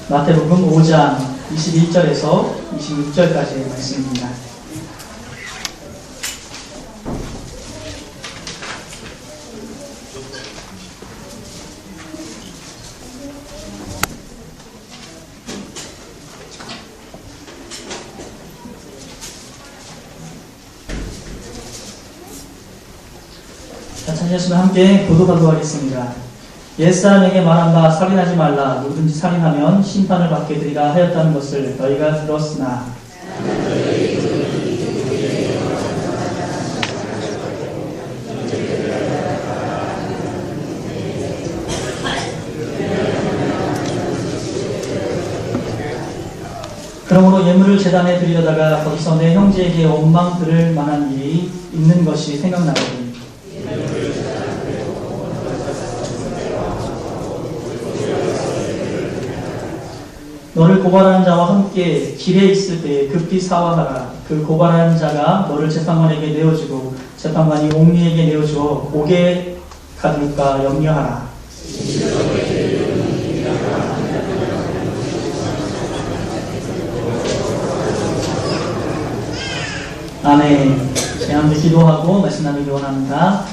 마태복음 5장 21절에서 26절까지의 말씀입니다. 찾으셨으면 함께 교독하도록 하겠습니다. 옛사람에게 말한 바 살인하지 말라. 누구든지 살인하면 심판을 받게 되리라 하였다는 것을 너희가 들었으나 그러므로 예물을 제단에 드리려다가 거기서 내 형제에게 원망 들을 만한 일이 있는 것이 생각나거든. 너를 고발하는 자와 함께 길에 있을 때에 급히 사화하라. 그 고발하는 자가 너를 재판관에게 내어주고 재판관이 옥리에게 내어주어 옥에 가둘까 염려하라. 아멘. 제한테 기도하고 말씀 나누기 원합니다.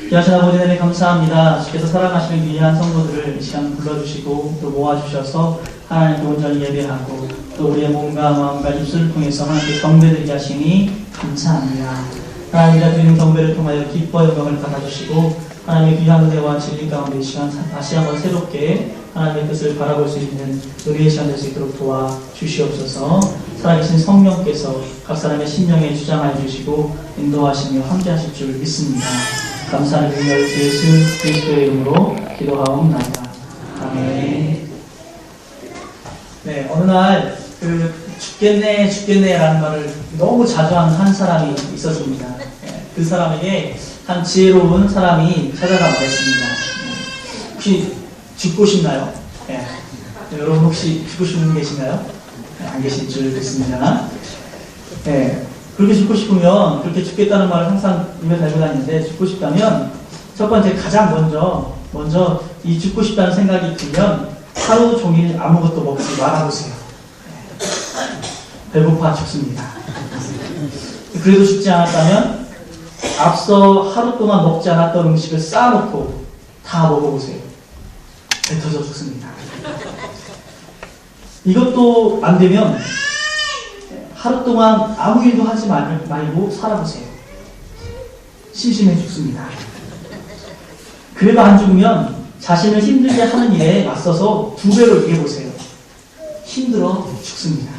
귀하신 아버지 하나님 감사합니다. 주께서 사랑하시는 귀한 성도들을 이 시간 불러주시고 또 모아주셔서 하나님께 온전히 예배하고 또 우리의 몸과 마음과 입술을 통해서 하나님께 경배드리게 하시니 감사합니다. 하나님과 드리는 경배를 통하여 기뻐 영광을 받아주시고 하나님의 귀한 은혜와 진리 가운데 이 시간 다시 한번 새롭게 하나님의 뜻을 바라볼 수 있는 은혜의 시간 될 수 있도록 도와주시옵소서. 살아계신 성령께서 각 사람의 심령에 주장하여 주시고 인도하시며 함께하실 줄 믿습니다. 감사하는 예수 그리스도의 이름으로 기도하옵나이다. 아멘. 네, 어느 날 죽겠네 라는 말을 너무 자주 하는 한 사람이 있었습니다. 네, 그 사람에게 한 지혜로운 사람이 찾아가 말했습니다. 네, 혹시 죽고 싶나요? 네, 여러분 혹시 죽고 싶은 분 계신가요? 네, 안 계실 줄 믿습니다. 네, 그렇게 죽고 싶으면 그렇게 죽겠다는 말을 항상 입에 달고 다니는데 죽고 싶다면 첫 번째 가장 먼저 이 죽고 싶다는 생각이 들면 하루 종일 아무것도 먹지 말아보세요. 배고파 죽습니다. 그래도 죽지 않았다면 앞서 하루 동안 먹지 않았던 음식을 쌓아놓고 다 먹어보세요. 배 터져 죽습니다. 이것도 안 되면 하루 동안 아무 일도 하지 말고 살아보세요. 심심해 죽습니다. 그래도 안 죽으면 자신을 힘들게 하는 일에 맞서서 2배로 일해보세요. 힘들어 죽습니다.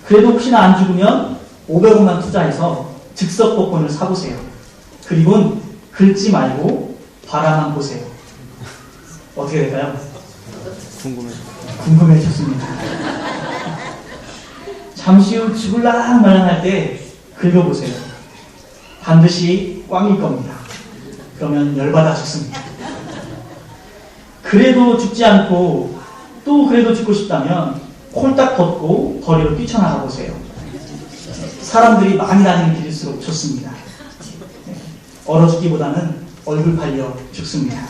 그래도 혹시나 안 죽으면 500원만 투자해서 즉석 복권을 사보세요. 그리고 긁지 말고 바라만 보세요. 어떻게 될까요? 궁금해 죽습니다. 잠시 후 죽을랑 말랑할 때 긁어보세요. 반드시 꽝일 겁니다. 그러면 열받아 죽습니다. 그래도 죽지 않고 또 그래도 죽고 싶다면 홀딱 걷고 거리로 뛰쳐나가 보세요. 사람들이 많이 다니는 길일수록 좋습니다. 얼어 죽기보다는 얼굴 팔려 죽습니다.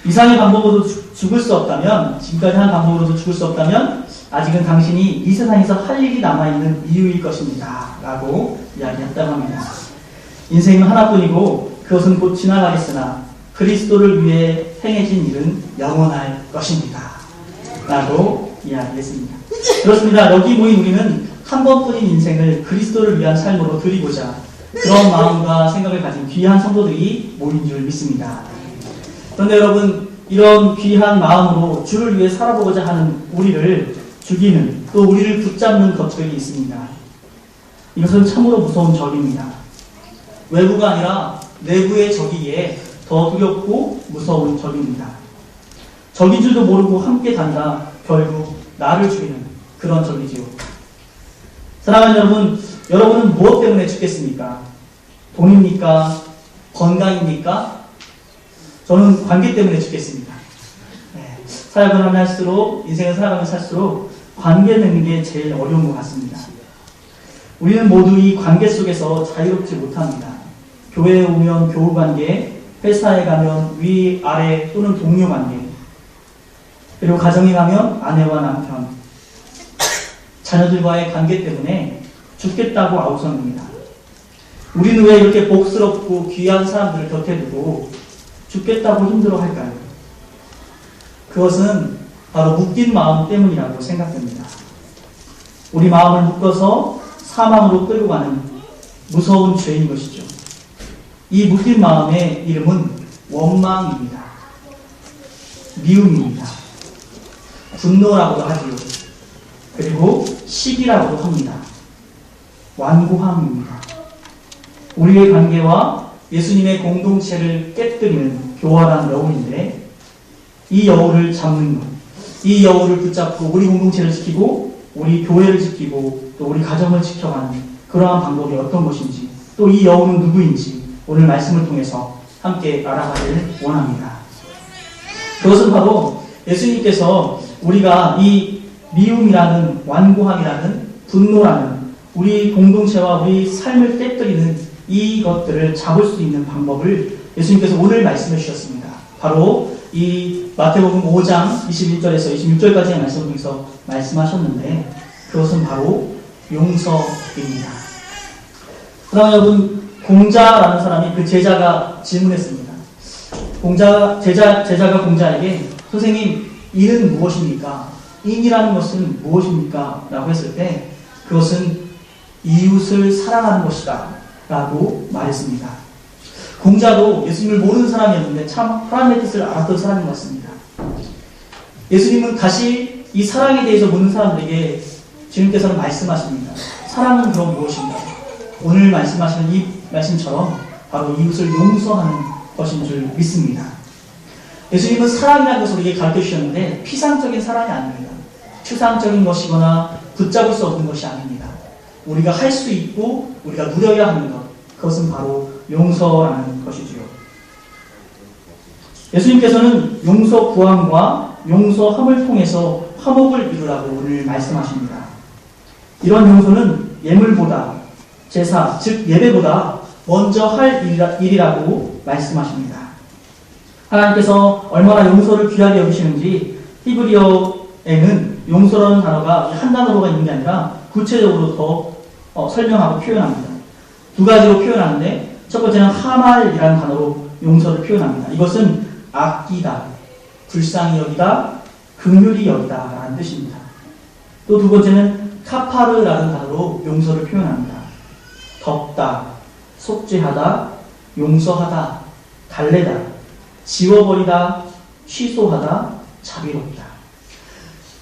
이상의 방법으로도 죽을 수 없다면, 지금까지 한 방법으로도 죽을 수 없다면 아직은 당신이 이 세상에서 할 일이 남아있는 이유일 것입니다. 라고 이야기했다고 합니다. 인생은 하나뿐이고 그것은 곧 지나가겠으나 그리스도를 위해 행해진 일은 영원할 것입니다. 라고 이야기했습니다. 그렇습니다. 여기 모인 우리는 한 번뿐인 인생을 그리스도를 위한 삶으로 드리고자 그런 마음과 생각을 가진 귀한 성도들이 모인 줄 믿습니다. 그런데 여러분, 이런 귀한 마음으로 주를 위해 살아보고자 하는 우리를 죽이는, 또 우리를 붙잡는 것들이 있습니다. 이것은 참으로 무서운 적입니다. 외부가 아니라 내부의 적이기에 더 두렵고 무서운 적입니다. 적인 줄도 모르고 함께 다니다 결국 나를 죽이는 그런 적이지요. 사랑하는 여러분은 무엇 때문에 죽겠습니까? 돈입니까? 건강입니까? 저는 관계 때문에 죽겠습니다. 네, 사역을 하면 할수록, 인생을 살아가면서 할수록 관계 맺는 게 제일 어려운 것 같습니다. 우리는 모두 이 관계 속에서 자유롭지 못합니다. 교회에 오면 교우관계, 회사에 가면 위, 아래 또는 동료 관계, 그리고 가정에 가면 아내와 남편, 자녀들과의 관계 때문에 죽겠다고 아우성입니다. 우리는 왜 이렇게 복스럽고 귀한 사람들을 곁에 두고 죽겠다고 힘들어할까요? 그것은 바로 묶인 마음 때문이라고 생각됩니다. 우리 마음을 묶어서 사망으로 끌고 가는 무서운 죄인 것이죠. 이 묶인 마음의 이름은 원망입니다. 미움입니다. 분노라고도 하지요. 그리고 시기라고도 합니다. 완고함입니다. 우리의 관계와 예수님의 공동체를 깨뜨리는 교활한 여우인데, 이 여우를 잡는 것, 이 여우를 붙잡고 우리 공동체를 지키고 우리 교회를 지키고 또 우리 가정을 지켜가는 그러한 방법이 어떤 것인지, 또 이 여우는 누구인지 오늘 말씀을 통해서 함께 알아가기를 원합니다. 그것은 바로 예수님께서 우리가 이 미움이라는, 완고함이라는, 분노라는 우리 공동체와 우리 삶을 깨뜨리는 이것들을 잡을 수 있는 방법을 예수님께서 오늘 말씀해 주셨습니다. 바로 이 마태복음 5장 21절에서 26절까지의 말씀을 통해서 말씀하셨는데, 그것은 바로 용서입니다. 그다음에 여러분, 공자라는 사람이 그 제자가 질문했습니다. 제자가 공자에게 선생님, 인은 무엇입니까? 인이라는 것은 무엇입니까? 라고 했을 때 그것은 이웃을 사랑하는 것이다 라고 말했습니다. 공자도 예수님을 모르는 사람이었는데 참 하나님의 뜻을 알았던 사람인 것 같습니다. 예수님은 다시 이 사랑에 대해서 묻는 사람들에게 주님께서는 말씀하십니다. 사랑은 그럼 무엇인가? 오늘 말씀하시는 이 말씀처럼 바로 이웃을 용서하는 것인 줄 믿습니다. 예수님은 사랑이라는 것을 우리에게 가르쳐 주셨는데 피상적인 사랑이 아닙니다. 추상적인 것이거나 붙잡을 수 없는 것이 아닙니다. 우리가 할 수 있고 우리가 누려야 하는 것, 그것은 바로 용서라는 것이지요. 예수님께서는 용서 구함과 용서함을 통해서 화목을 이루라고 오늘 말씀하십니다. 이런 용서는 예물보다, 제사, 즉 예배보다 먼저 할 일이라고 말씀하십니다. 하나님께서 얼마나 용서를 귀하게 여기시는지 히브리어에는 용서라는 단어가 한 단어로가 있는 게 아니라 구체적으로 더 설명하고 표현합니다. 두 가지로 표현하는데, 첫 번째는 하말이라는 단어로 용서를 표현합니다. 이것은 아끼다, 불쌍히 여기다, 긍휼히 여기다 라는 뜻입니다. 또 두 번째는 카파르라는 단어로 용서를 표현합니다. 덮다, 속죄하다, 용서하다, 달래다, 지워버리다, 취소하다, 자비롭다.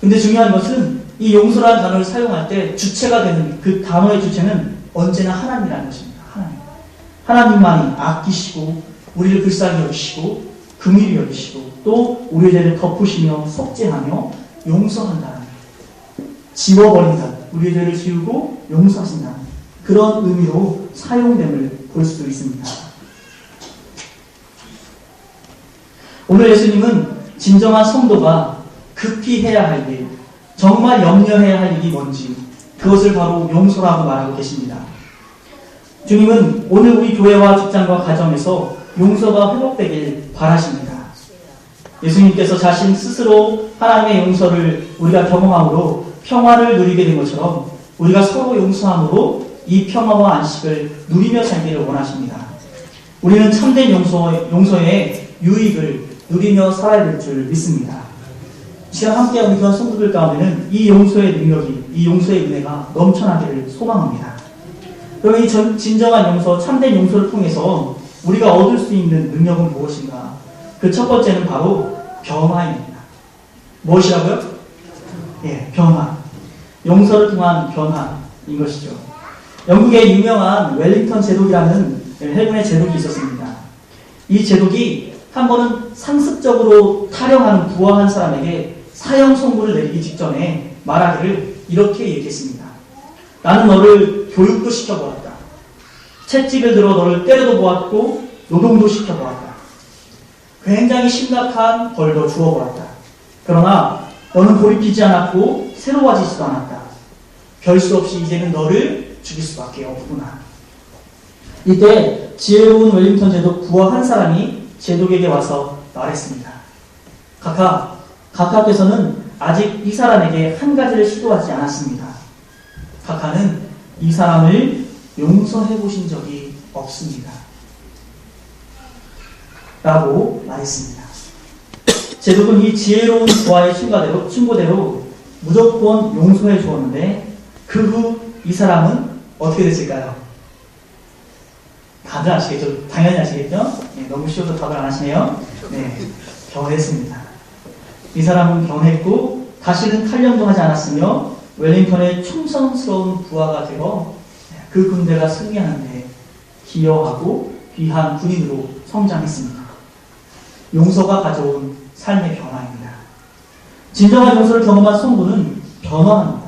근데 중요한 것은 이 용서라는 단어를 사용할 때 주체가 되는 그 단어의 주체는 언제나 하나님이라는 것입니다. 하나님만이 아끼시고 우리를 불쌍히 여기시고 긍휼히 여기시고 또 우리의 죄를 덮으시며 속죄하며 용서한다는, 지워버린다, 우리의 죄를 지우고 용서하신다는 그런 의미로 사용됨을 볼 수 있습니다. 오늘 예수님은 진정한 성도가 급히 해야 할 일, 정말 염려해야 할 일이 뭔지, 그것을 바로 용서라고 말하고 계십니다. 주님은 오늘 우리 교회와 직장과 가정에서 용서가 회복되길 바라십니다. 예수님께서 자신 스스로 하나님의 용서를 우리가 경험함으로 평화를 누리게 된 것처럼 우리가 서로 용서함으로 이 평화와 안식을 누리며 살기를 원하십니다. 우리는 참된 용서의 유익을 누리며 살아야 될 줄 믿습니다. 시간 함께하는 그런 성도들 가운데는 이 용서의 능력이, 이 용서의 은혜가 넘쳐나기를 소망합니다. 그럼 이 진정한 용서, 참된 용서를 통해서 우리가 얻을 수 있는 능력은 무엇인가? 그 첫 번째는 바로 변화입니다. 무엇이라고요? 예, 변화. 용서를 통한 변화인 것이죠. 영국의 유명한 웰링턴 제독이라는 해군의 제독이 있었습니다. 이 제독이 한 번은 상습적으로 타령하는 부하한 사람에게 사형 선고를 내리기 직전에 말하기를 이렇게 얘기했습니다. 나는 너를 교육도 시켜보았다. 채찍을 들어 너를 때려도 보았고 노동도 시켜보았다. 굉장히 심각한 벌도 주어보았다. 그러나 너는 돌이키지 않았고 새로워지지도 않았다. 별 수 없이 이제는 너를 죽일 수밖에 없구나. 이때 지혜로운 웰링턴 제독 부하 한 사람이 제독에게 와서 말했습니다. 카카, 각하께서는 아직 이 사람에게 한 가지를 시도하지 않았습니다. 각하는 이 사람을 용서해 보신 적이 없습니다. 라고 말했습니다. 제독은 이 지혜로운 부하의 충고대로 무조건 용서해 주었는데 그 후 이 사람은 어떻게 됐을까요? 다들 아시겠죠? 당연히 아시겠죠? 네, 너무 쉬워서 답을 안 하시네요. 네, 변했습니다. 이 사람은 변했고 다시는 탈영도 하지 않았으며 웰링턴의 충성스러운 부하가 되어 그 군대가 승리하는데 기여하고 귀한 군인으로 성장했습니다. 용서가 가져온 삶의 변화입니다. 진정한 용서를 경험한 성도는 변화합니다.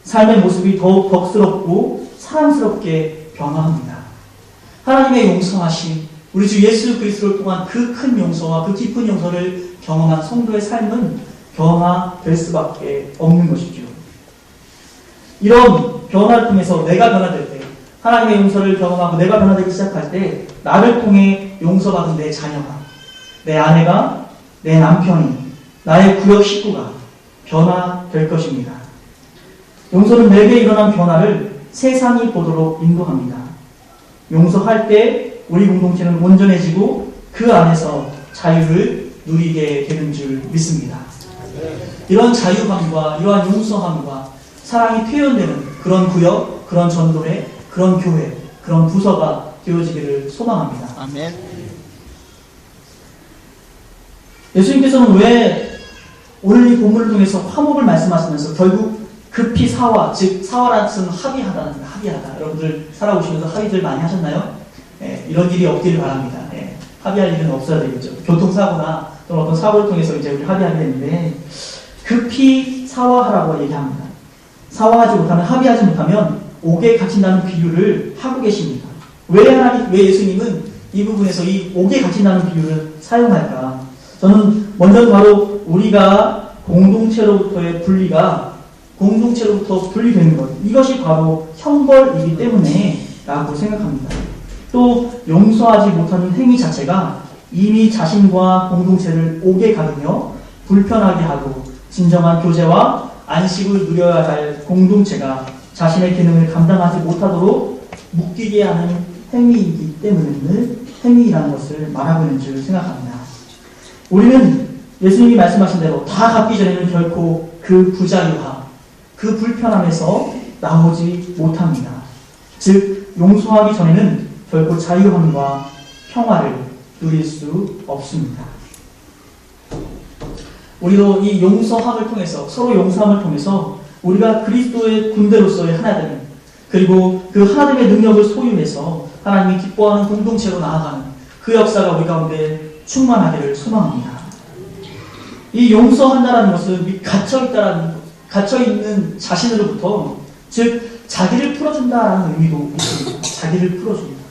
삶의 모습이 더욱 덕스럽고 사랑스럽게 변화합니다. 하나님의 용서하심, 우리 주 예수 그리스도를 통한 그 큰 용서와 그 깊은 용서를 경험한 성도의 삶은 변화될 수밖에 없는 것이죠. 이런 변화를 통해서 내가 변화될 때, 하나님의 용서를 경험하고 내가 변화되기 시작할 때 나를 통해 용서받은 내 자녀가, 내 아내가, 내 남편이, 나의 구역 식구가 변화될 것입니다. 용서는 내게 일어난 변화를 세상이 보도록 인도합니다. 용서할 때 우리 공동체는 온전해지고 그 안에서 자유를 누리게 되는 줄 믿습니다. 이런 자유함과 이러한 용서함과 사랑이 표현되는 그런 구역, 그런 전도회, 그런 교회, 그런 부서가 되어지기를 소망합니다. 아멘. 예수님께서는 왜 오늘 이 본문을 통해서 화목을 말씀하시면서 결국 급히 사화, 즉 사화라는 뜻은 합의하다. 여러분들 살아오시면서 합의들 많이 하셨나요? 이런 일이 없기를 바랍니다. 합의할 일은 없어야 되겠죠. 교통사고나 또는 어떤 사고를 통해서 이제 우리 합의하게 되는데 급히 사화하라고 얘기합니다. 사화하지 못하면, 합의하지 못하면 옥에 갇힌다는 비유를 하고 계십니다. 왜 예수님은 이 부분에서 이 옥에 갇힌다는 비유를 사용할까? 저는 먼저 바로 우리가 공동체로부터의 분리가 공동체로부터 분리되는 것, 이것이 바로 형벌이기 때문에 라고 생각합니다. 또 용서하지 못하는 행위 자체가 이미 자신과 공동체를 옥에 가두며 불편하게 하고 진정한 교제와 안식을 누려야 할 공동체가 자신의 기능을 감당하지 못하도록 묶이게 하는 행위이기 때문에 행위라는 것을 말하고 있는 줄 생각합니다. 우리는 예수님이 말씀하신 대로 다 갚기 전에는 결코 그 부자유함, 그 불편함에서 나오지 못합니다. 즉 용서하기 전에는 결코 자유함과 평화를 누릴 수 없습니다. 우리도 이 용서함을 통해서, 서로 용서함을 통해서 우리가 그리스도의 군대로서의 하나됨, 그리고 그 하나님의 능력을 소유해서 하나님이 기뻐하는 공동체로 나아가는 그 역사가 우리 가운데 충만하기를 소망합니다. 이 용서한다라는 것은 갇혀있는 자신으로부터, 즉 자기를 풀어준다라는 의미도 있습니다. 자기를 풀어줍니다.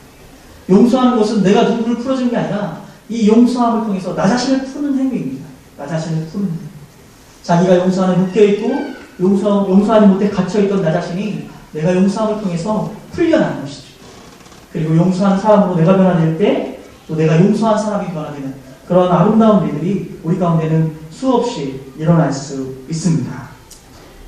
용서하는 것은 내가 누구를 풀어주는 게 아니라 이 용서함을 통해서 나 자신을 푸는 행위입니다. 나 자신을 푸는 행위. 자기가 용서 안에 묶여있고 용서하지 못해 갇혀있던 나 자신이 내가 용서함을 통해서 풀려나는 것이죠. 그리고 용서하는 사람으로 내가 변화될 때 또 내가 용서한 사람이 변화되는 그런 아름다운 일들이 우리 가운데는 수없이 일어날 수 있습니다.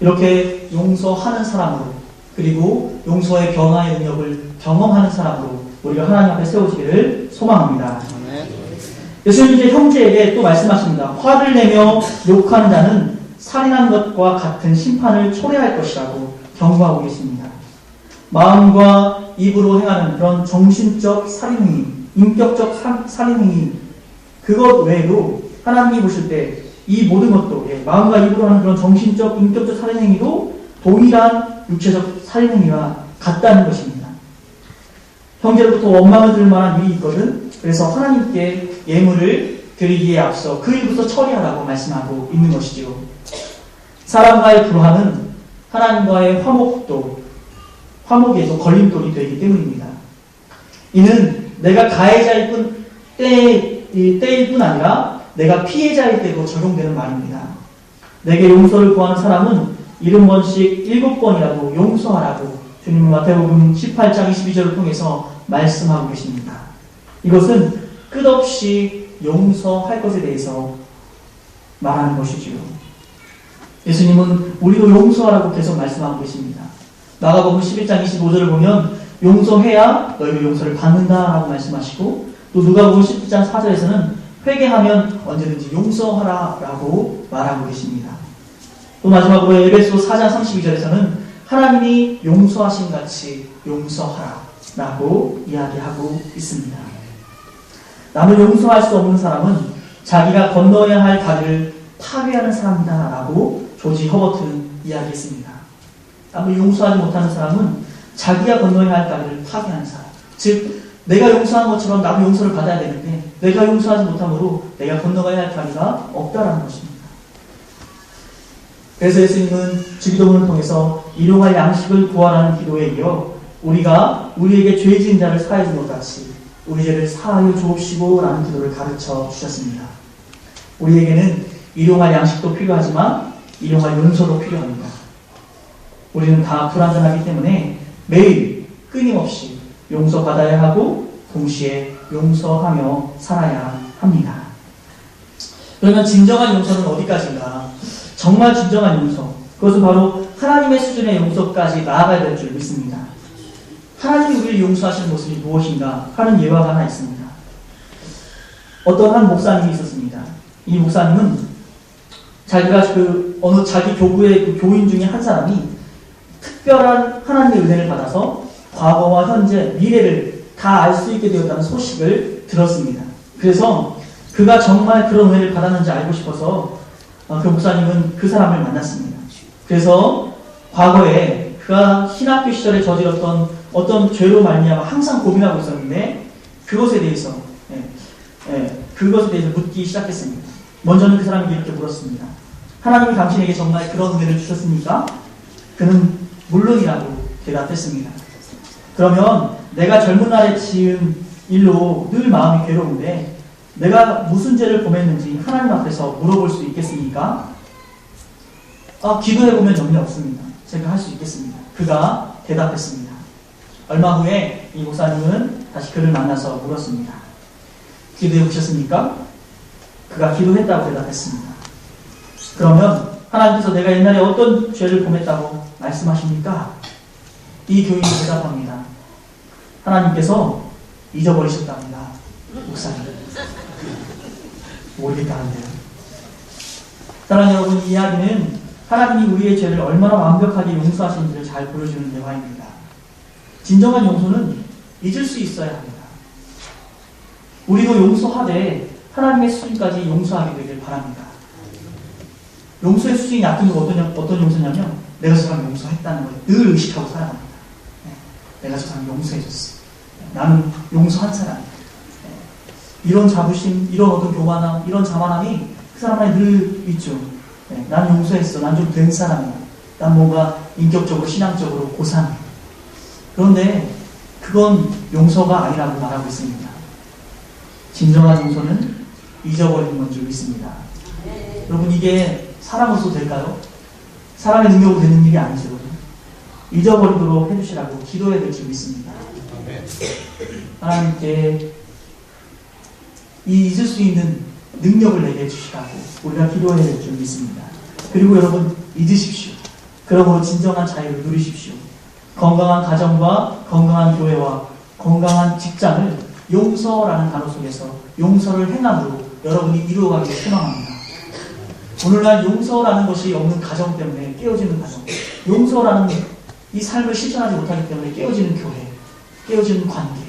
이렇게 용서하는 사람으로, 그리고 용서의 변화의 능력을 경험하는 사람으로 우리가 하나님 앞에 세워지기를 소망합니다. 예수님 이제 형제에게 또 말씀하십니다. 화를 내며 욕하는 자는 살인한 것과 같은 심판을 초래할 것이라고 경고하고 계십니다. 마음과 입으로 행하는 그런 정신적 살인행위, 인격적 살인행위, 그것 외에도 하나님이 보실 때 이 모든 것도, 마음과 입으로 하는 그런 정신적, 인격적 살인행위도 동일한 육체적 살인행위와 같다는 것입니다. 형제로부터 원망을 들을 만한 일이 있거든, 그래서 하나님께 예물을 드리기에 앞서 그 일부터 처리하라고 말씀하고 있는 것이죠. 사람과의 불화는 하나님과의 화목에도 걸림돌이 되기 때문입니다. 이는 내가 가해자일 때일 뿐 아니라 내가 피해자일 때도 적용되는 말입니다. 내게 용서를 구하는 사람은 70번씩 7번이라도 용서하라고 주님은 마태복음 18장 22절을 통해서 말씀하고 계십니다. 이것은 끝없이 용서할 것에 대해서 말하는 것이지요. 예수님은 우리도 용서하라고 계속 말씀하고 계십니다. 마가복음 11장 25절을 보면 용서해야 너희도 용서를 받는다라고 말씀하시고, 또 누가복음 17장 4절에서는 회개하면 언제든지 용서하라라고 말하고 계십니다. 또 마지막으로 에베소 4장 32절에서는 하나님이 용서하신 같이 용서하라라고 이야기하고 있습니다. 남을 용서할 수 없는 사람은 자기가 건너야 할 다리를 파괴하는 사람이다라고 조지 허버트는 이야기했습니다. 남을 용서하지 못하는 사람은 자기가 건너야 할 다리를 파괴하는 사람, 즉 내가 용서한 것처럼 나도 용서를 받아야 되는데 내가 용서하지 못함으로 내가 건너가야 할 다리가 없다라는 것입니다. 그래서 예수님은 주기도문을 통해서 일용할 양식을 구하라는 기도에 이어 우리가 우리에게 죄 지은 자를 사하여 준 것 같이 우리 죄를 사하여 주옵시고 라는 기도를 가르쳐 주셨습니다. 우리에게는 일용할 양식도 필요하지만 일용할 용서도 필요합니다. 우리는 다 불완전하기 때문에 매일 끊임없이 용서받아야 하고 동시에 용서하며 살아야 합니다. 그러면 진정한 용서는 어디까지인가? 정말 진정한 용서, 그것은 바로 하나님의 수준의 용서까지 나아가야 될 줄 믿습니다. 하나님이 우리를 용서하시는 모습이 무엇인가 하는 예화가 하나 있습니다. 어떤 한 목사님이 있었습니다. 이 목사님은 자기가 어느 자기 교구의 교인 중에 한 사람이 특별한 하나님의 은혜를 받아서 과거와 현재, 미래를 다 알 수 있게 되었다는 소식을 들었습니다. 그래서 그가 정말 그런 은혜를 받았는지 알고 싶어서 그 목사님은 그 사람을 만났습니다. 그래서 과거에 그가 신학교 시절에 저질렀던 어떤 죄로 말미암아 항상 고민하고 있었는데 그것에 대해서 묻기 시작했습니다. 먼저는 그 사람에게 이렇게 물었습니다. 하나님이 당신에게 정말 그런 은혜를 주셨습니까? 그는 물론이라고 대답했습니다. 그러면 내가 젊은 날에 지은 일로 늘 마음이 괴로운데 내가 무슨 죄를 범했는지 하나님 앞에서 물어볼 수 있겠습니까? 기도해보면 염려 없습니다. 제가 할 수 있겠습니다. 그가 대답했습니다. 얼마 후에 이 목사님은 다시 그를 만나서 물었습니다. 기도해 보셨습니까? 그가 기도했다고 대답했습니다. 그러면 하나님께서 내가 옛날에 어떤 죄를 범했다고 말씀하십니까? 이 교인이 대답합니다. 하나님께서 잊어버리셨답니다. 목사님. 모르겠다는데요. 사랑하는 여러분, 이 이야기는 하나님이 우리의 죄를 얼마나 완벽하게 용서하시는지를 잘 보여주는 대화입니다. 진정한 용서는 잊을 수 있어야 합니다. 우리도 용서하되 하나님의 수준까지 용서하게 되길 바랍니다. 용서의 수준이 낮은 건 어떤 용서냐면 내가 저 사람 용서했다는 걸 늘 의식하고 살아갑니다. 내가 저 사람 용서해줬어. 나는 용서한 사람이야. 이런 자부심, 이런 어떤 교만함, 이런 자만함이 그 사람 안에 늘 있죠. 난 용서했어. 난 좀 된 사람이야. 난 뭔가 인격적으로, 신앙적으로 고상해. 그런데 그건 용서가 아니라고 말하고 있습니다. 진정한 용서는 잊어버리는 건 줄 믿습니다. 여러분, 이게 사람으로서 될까요? 사람의 능력으로 되는 일이 아니죠. 잊어버리도록 해주시라고 기도해야 될 줄 믿습니다. 하나님께 이 잊을 수 있는 능력을 내게 해주시라고 우리가 기도해야 될 줄 믿습니다. 그리고 여러분, 잊으십시오. 그러므로 진정한 자유를 누리십시오. 건강한 가정과 건강한 교회와 건강한 직장을 용서라는 단어 속에서 용서를 행함으로 여러분이 이루어가기를 소망합니다. 오늘날 용서라는 것이 없는 가정 때문에 깨어지는 가정, 용서라는 이 삶을 실천하지 못하기 때문에 깨어지는 교회, 깨어지는 관계,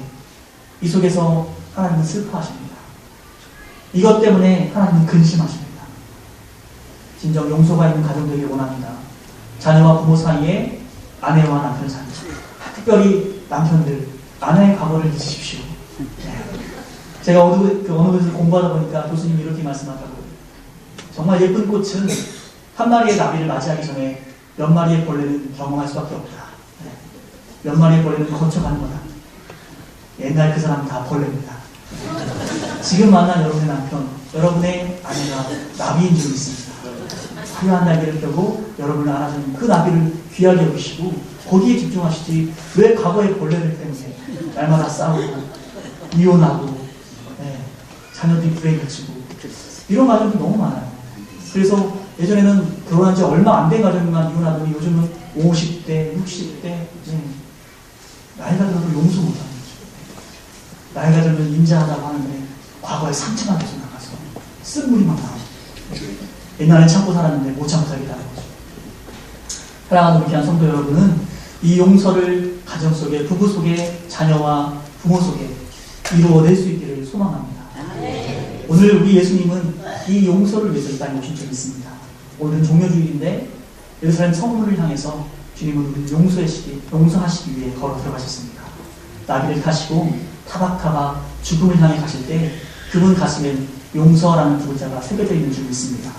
이 속에서 하나님은 슬퍼하십니다. 이것 때문에 하나님은 근심하십니다. 진정 용서가 있는 가정 되길 원합니다. 자녀와 부모 사이에, 아내와 남편 사이, 특별히 남편들, 아내의 과거를 잊으십시오. 제가 어느 곳에서 공부하다 보니까 교수님이 이렇게 말씀하더라고요. 정말 예쁜 꽃은 한 마리의 나비를 맞이하기 전에 몇 마리의 벌레는 경험할 수밖에 없다. 몇 마리의 벌레는 거쳐가는 거다. 옛날 그 사람은 다 벌레입니다. 지금 만난 여러분의 남편, 여러분의 아내가 나비인 줄 믿습니다. 화려한 날개를 펴고 여러분을 안아주는 그 나비를 귀하게 여기시고 거기에 집중하시지 왜 과거의 벌레들 때문에 날마다 싸우고 이혼하고 자녀들이 불행해지고 이런 가정도 너무 많아요. 그래서 예전에는 결혼한 지 얼마 안 된 가정만 이혼하더니 요즘은 50대, 60대, 나이가 들어도 용서 못하는 거죠. 나이가 들면 인자하다고 하는데 과거에 상처만 계속 나가서 쓴물이 막 나오죠. 옛날엔 참고 살았는데 못 참고 살겠다는 거죠. 사랑하는 우리 귀한 성도 여러분은 이 용서를 가정 속에, 부부 속에, 자녀와 부모 속에 이루어낼 수 있기를 소망합니다. 오늘 우리 예수님은 이 용서를 위해서 이 땅에 오신 적이 있습니다. 오늘은 종료주일인데 예루살렘 성문을 향해서 주님은 우리를 용서하시기 위해 걸어 들어가셨습니다. 나귀를 타시고 타박타박 죽음을 향해 가실 때 그분 가슴엔 용서라는 두 글자가 새겨져 있는 줄 믿습니다.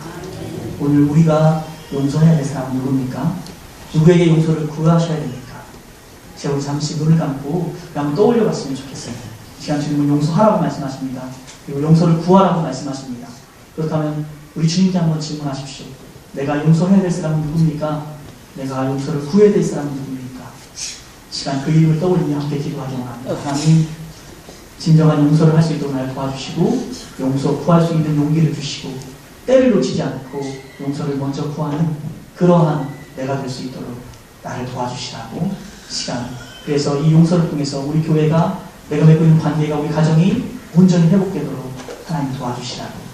오늘 우리가 용서해야 될 사람은 누굽니까? 누구에게 용서를 구하셔야 됩니까? 제가 우리 잠시 눈을 감고 한번 떠올려 봤으면 좋겠어요. 이 시간 주님은 용서하라고 말씀하십니다. 그리고 용서를 구하라고 말씀하십니다. 그렇다면 우리 주님께 한번 질문하십시오. 내가 용서해야 될 사람은 누굽니까? 내가 용서를 구해야 될 사람은 누굽니까? 시간 그 이름을 떠올리며 함께 기도하기 원합니다. 하나님, 진정한 용서를 할 수 있도록 나를 도와주시고 용서 구할 수 있는 용기를 주시고 때를 놓치지 않고 용서를 먼저 구하는 그러한 내가 될 수 있도록 나를 도와주시라고 시간. 그래서 이 용서를 통해서 우리 교회가 내가 맺고 있는 관계가 우리 가정이 온전히 회복되도록 하나님 도와주시라고